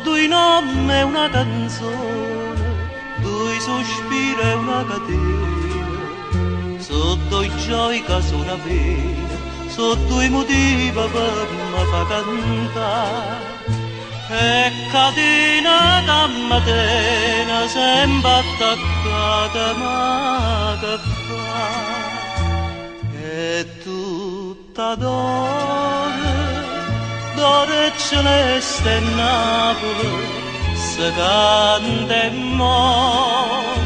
due nomi e una canzone, due sospiri e una catena, sotto i gioi che sono pena, sotto i motivi per me fa cantare. E catena da mattina sempre attaccata, ma che fa? E tutta d'ore celeste e Napoli, se canta e muore,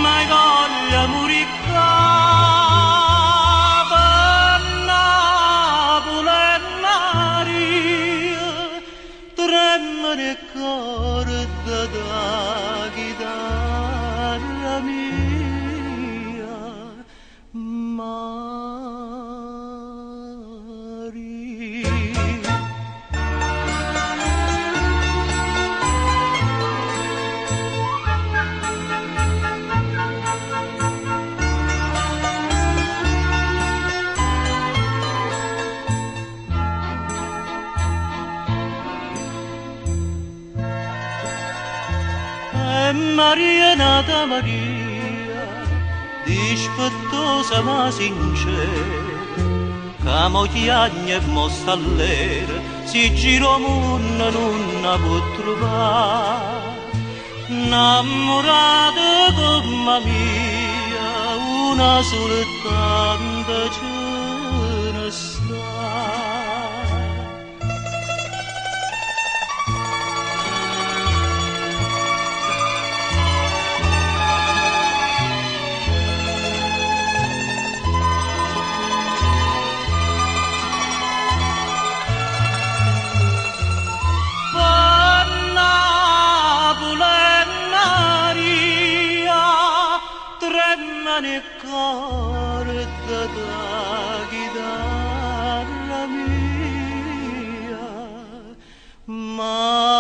ma voglia morire per Napoli e Maria, tremano e corda da chitarra mia, Maria è nata Maria, dispettosa ma sincera, che mogliagna e mostallera, si gira mondo non la può trovare. Innamorata come mia, una soltanto ce ne sta. E corda da chitarra mia, ma